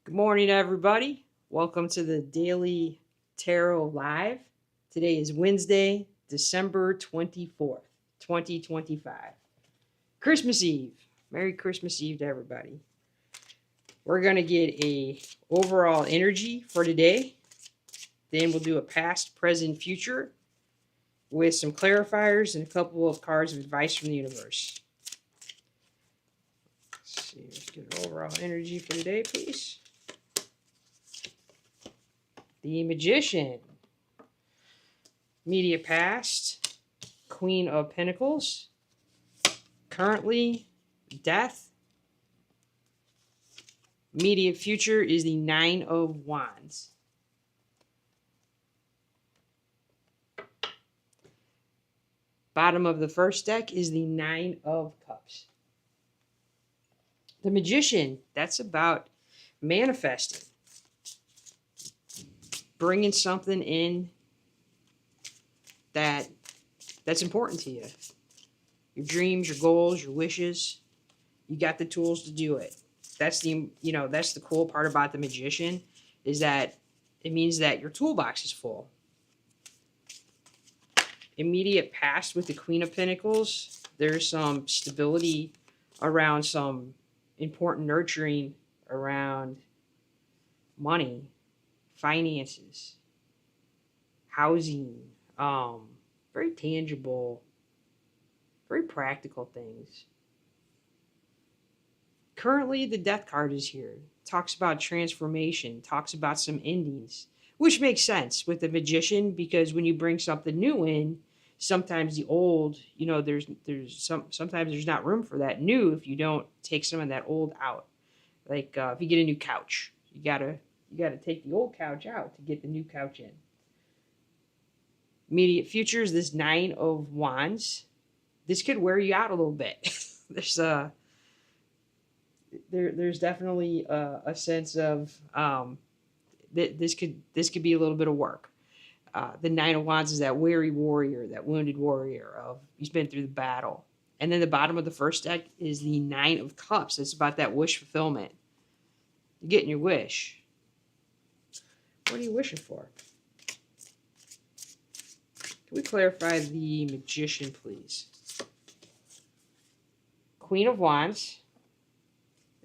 Good morning, everybody. Welcome to the Daily Tarot Live. Today is Wednesday, December 24th, 2025. Christmas Eve. Merry Christmas Eve to everybody. We're going to get a overall energy for today. Then we'll do a past, present, future with some clarifiers and a couple of cards of advice from the universe. Let's see. Let's get an overall energy for today, please. The Magician, immediate past, Queen of Pentacles, currently Death, immediate future is the Nine of Wands. Bottom of the first deck is the Nine of Cups. The Magician, that's about manifesting. Bringing something in that's important to you. Your dreams, your goals, your wishes. You got the tools to do it. That's the cool part about the Magician, is that it means that your toolbox is full. Immediate past with the Queen of Pentacles, there's some stability around some important nurturing around money, finances, housing, very tangible, very practical things. Currently, the Death card is here. Talks about transformation, talks about some endings, which makes sense with the Magician, because when you bring something new in, sometimes the old, sometimes there's not room for that new if you don't take some of that old out. Like if you get a new couch, you gotta take the old couch out to get the new couch in. Immediate future is this Nine of Wands. This could wear you out a little bit. There's definitely a sense of this could be a little bit of work. The Nine of Wands is that weary warrior, that wounded warrior of he's been through the battle. And then the bottom of the first deck is the Nine of Cups. It's about that wish fulfillment. You're getting your wish. What are you wishing for? Can we clarify the Magician, please? Queen of Wands.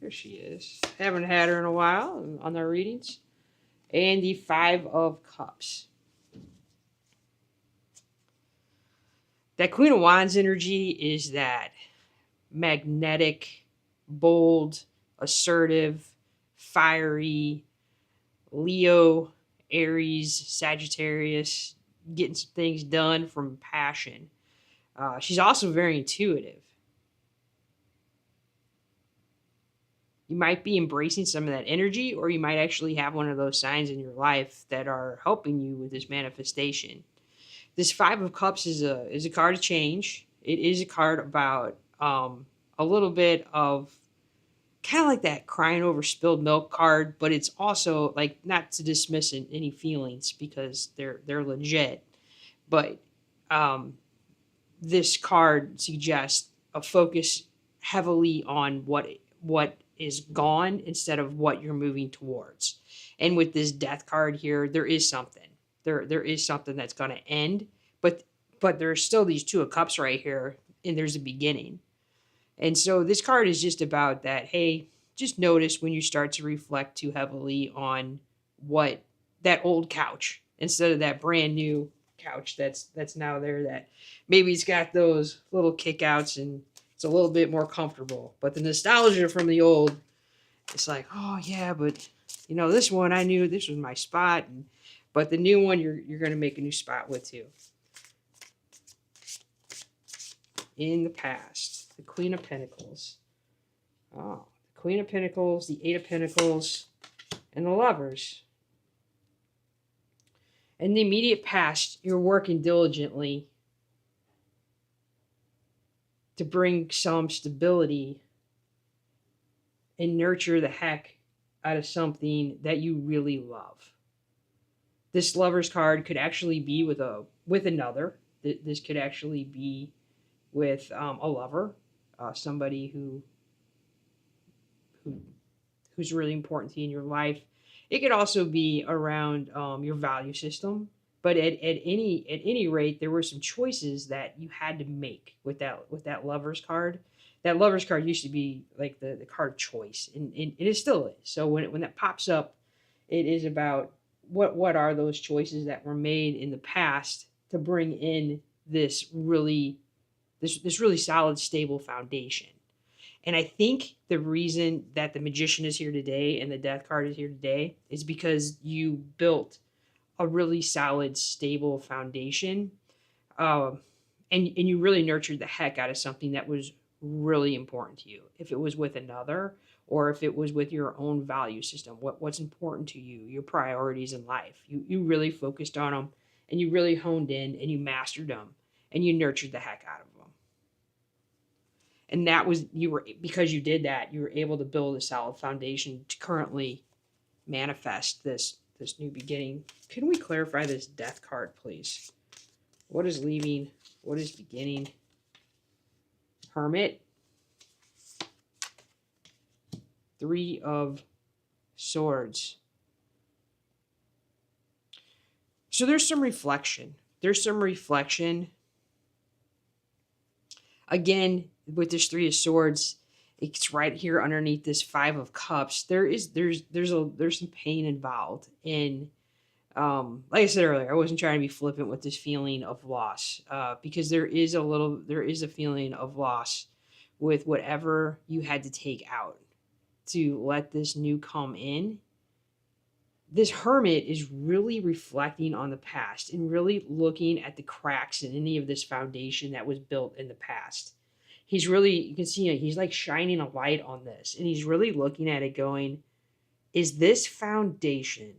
There she is. Haven't had her in a while on our readings. And the Five of Cups. That Queen of Wands energy is that magnetic, bold, assertive, fiery, Leo, Aries, Sagittarius, getting some things done from passion. She's also very intuitive. You might be embracing some of that energy, or you might actually have one of those signs in your life that are helping you with this manifestation. This Five of Cups is a card of change. It is a card about a little bit of kind of like that crying over spilled milk card, but it's also like not to dismiss any feelings because they're legit. But this card suggests a focus heavily on what is gone instead of what you're moving towards. And with this Death card here, there is something. There is something that's going to end, but there's still these Two of Cups right here, and there's a beginning. And so this card is just about that. Hey, just notice when you start to reflect too heavily on what that old couch instead of that brand new couch that's now there, that maybe it's got those little kickouts and it's a little bit more comfortable. But the nostalgia from the old, it's like, oh yeah, but this one I knew this was my spot, but the new one you're going to make a new spot with too. In the past, the Queen of Pentacles. Oh, the Queen of Pentacles, the Eight of Pentacles, and the Lovers. In the immediate past, you're working diligently to bring some stability and nurture the heck out of something that you really love. This Lovers card could actually be with another. This could actually be with a lover, somebody who who's really important to you in your life. It could also be around your value system. But at any rate, there were some choices that you had to make with that lovers card. That lovers card used to be like the card of choice, and it still is. So when that pops up, it is about what are those choices that were made in the past to bring in this really solid, stable foundation. And I think the reason that the magician is here today and the death card is here today is because you built a really solid, stable foundation. Um, and you really nurtured the heck out of something that was really important to you. If it was with another, or if it was with your own value system, what's important to you, your priorities in life. You really focused on them, and you really honed in, and you mastered them, and you nurtured the heck out of them. And that was, you were, because you did that, you were able to build a solid foundation to currently manifest this new beginning. Can we clarify this death card, please? What is leaving? What is beginning? Hermit. 3 of Swords. So there's some reflection. Again, with this 3 of Swords, it's right here underneath this 5 of Cups. There's some pain involved in, like I said earlier, I wasn't trying to be flippant with this feeling of loss, because there is a feeling of loss with whatever you had to take out to let this new come in. This Hermit is really reflecting on the past and really looking at the cracks in any of this foundation that was built in the past. He's really, you can see he's like shining a light on this, and he's really looking at it going, is this foundation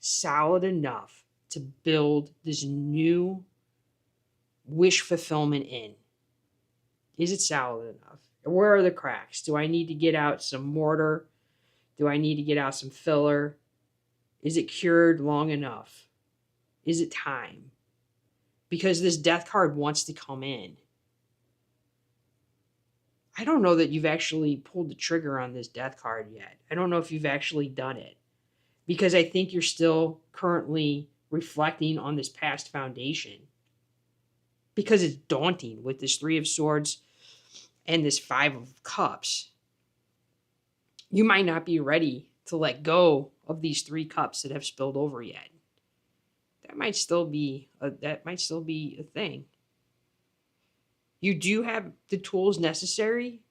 solid enough to build this new wish fulfillment in? Is it solid enough? Where are the cracks? Do I need to get out some mortar? Do I need to get out some filler? Is it cured long enough? Is it time? Because this death card wants to come in. I don't know that you've actually pulled the trigger on this death card yet. I don't know if you've actually done it, because I think you're still currently reflecting on this past foundation, because it's daunting with this 3 of Swords and this 5 of Cups. You might not be ready to let go of these 3 cups that have spilled over yet. That might still be a thing. You do have the tools necessary.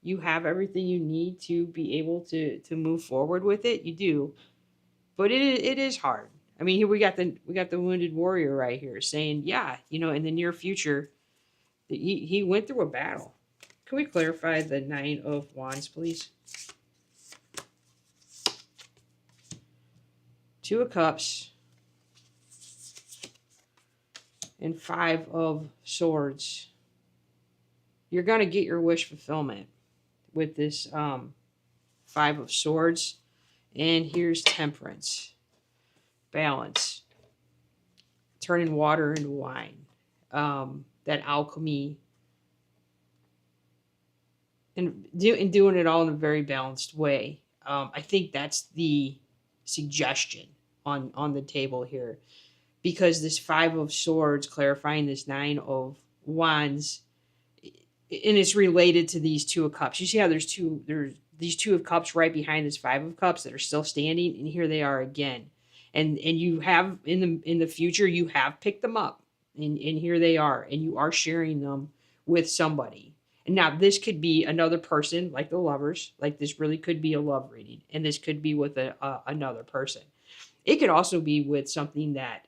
You have everything you need to be able to move forward with it. You do. But it is hard. I mean, here we got the wounded warrior right here saying, yeah, in the near future, he went through a battle. Can we clarify the 9 of Wands, please? 2 of Cups and 5 of Swords. You're going to get your wish fulfillment with this 5 of Swords. And here's Temperance. Balance. Turning water into wine. That alchemy. And doing it all in a very balanced way. I think that's the suggestion on the table here. Because this 5 of Swords clarifying this 9 of Wands, and it's related to these 2 of Cups. You see how there's these 2 of Cups right behind this 5 of Cups that are still standing, and here they are again. And you have in the future, you have picked them up, and here they are, and you are sharing them with somebody. And now this could be another person, like the Lovers. Like, this really could be a love reading, and this could be with another person. It could also be with something that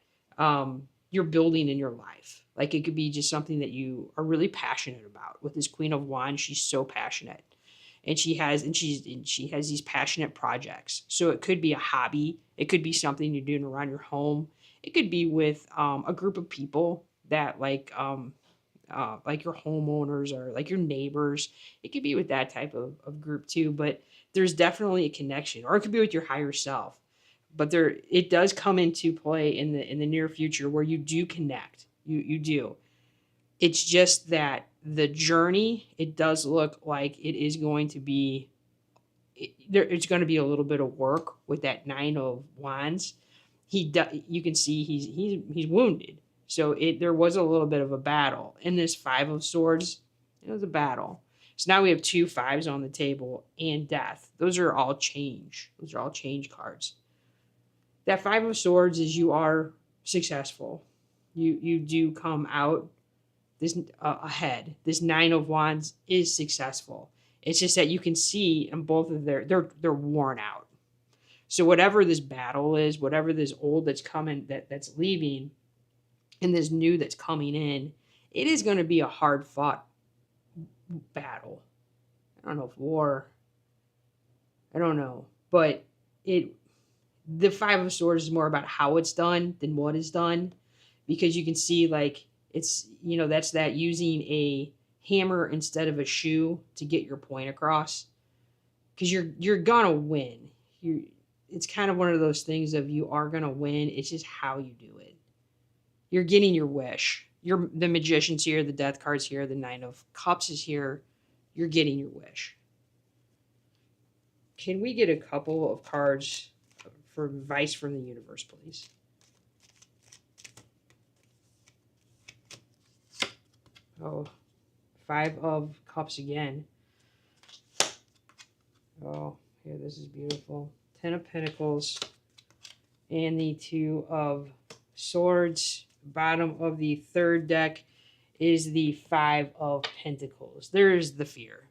you're building in your life. Like, it could be just something that you are really passionate about. With this Queen of Wands, she's so passionate, and she has these passionate projects. So it could be a hobby. It could be something you're doing around your home. It could be with a group of people that like your homeowners or like your neighbors. It could be with that type of group too. But there's definitely a connection, or it could be with your higher self. But it does come into play in the near future where you do connect. You do. It's just that the journey, it does look like it is going to be it's going to be a little bit of work with that Nine of Wands. You can see he's wounded. So there was a little bit of a battle. In this Five of Swords, it was a battle. So now we have two fives on the table and death. Those are all change. Those are all change cards. That Five of Swords is you are successful. You do come out this ahead. This Nine of Wands is successful. It's just that you can see in both of they're worn out. So whatever this battle is, whatever this old that's coming that's leaving, and this new that's coming in, it is going to be a hard fought battle. I don't know if war. I don't know, but the Five of Swords is more about how it's done than what is done, because you can see like it's that's that using a hammer instead of a shoe to get your point across, because you're gonna win. It's kind of one of those things of you are gonna win. It's just how you do it. You're getting your wish. The Magician's here, the Death card's here, the Nine of Cups is here. You're getting your wish. Can we get a couple of cards for advice from the universe, please? Oh, Five of Cups again. Oh, here, this is beautiful. Ten of Pentacles and the Two of Swords. Bottom of the third deck is the Five of Pentacles. There's the fear.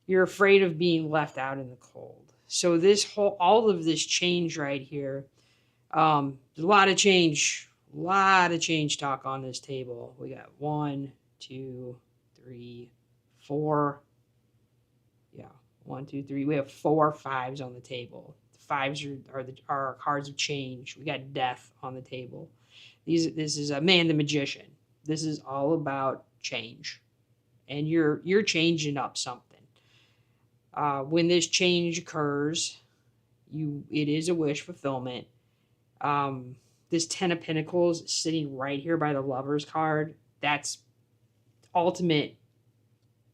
You're afraid of being left out in the cold. So all of this change right here, there's a lot of change talk on this table. We got 1, 2, 3, 4. Yeah, 1, 2, 3. We have 4 fives on the table. The fives are our cards of change. We got death on the table. This is the Magician. This is all about change, and you're changing up something. When this change occurs, it is a wish fulfillment. This Ten of Pentacles sitting right here by the Lover's card, that's ultimate.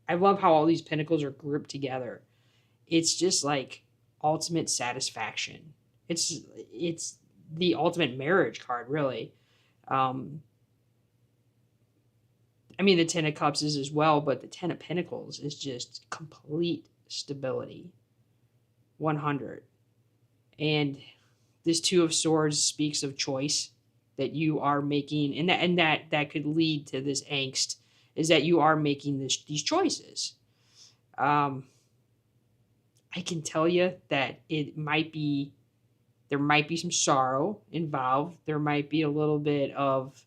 I love how all these pentacles are grouped together. It's just like ultimate satisfaction. It's the ultimate marriage card, really. I mean, the Ten of Cups is as well, but the Ten of Pentacles is just complete stability. 100. And this Two of Swords speaks of choice that you are making, and that could lead to this angst, is that you are making these choices. I can tell you that there might be some sorrow involved. There might be a little bit of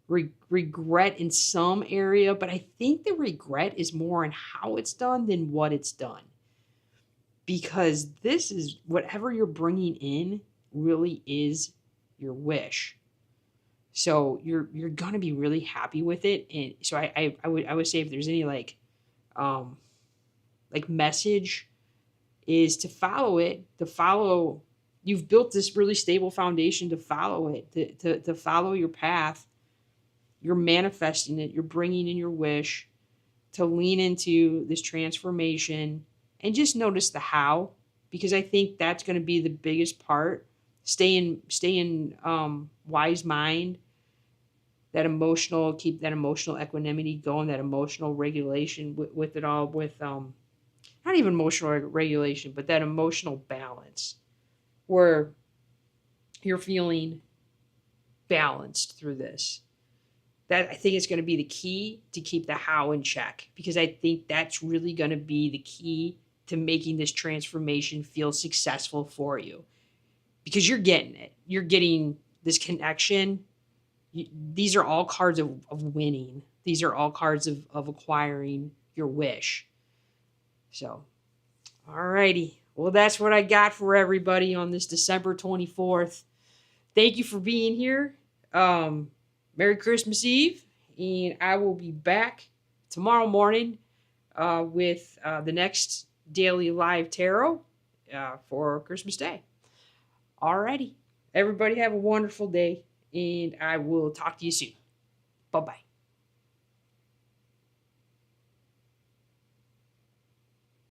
regret in some area, but I think the regret is more in how it's done than what it's done. Because this is whatever you're bringing in really is your wish. So you're gonna be really happy with it. And so I would say if there's any like message is to follow it, you've built this really stable foundation to follow it, to follow your path. You're manifesting it. You're bringing in your wish, to lean into this transformation, and just notice the how, because I think that's going to be the biggest part. Stay in wise mind, keep that emotional equanimity going, that emotional regulation with it all, with not even emotional regulation, but that emotional balance where you're feeling balanced through this. That I think is going to be the key to keep the how in check, because I think that's really going to be the key to making this transformation feel successful for you, because you're getting it. You're getting this connection. These are all cards of winning. These are all cards of acquiring your wish. So, alrighty. Well, that's what I got for everybody on this December 24th. Thank you for being here. Merry Christmas Eve, and I will be back tomorrow morning with the next daily live tarot for Christmas Day. Alrighty. Everybody have a wonderful day, and I will talk to you soon. Bye-bye.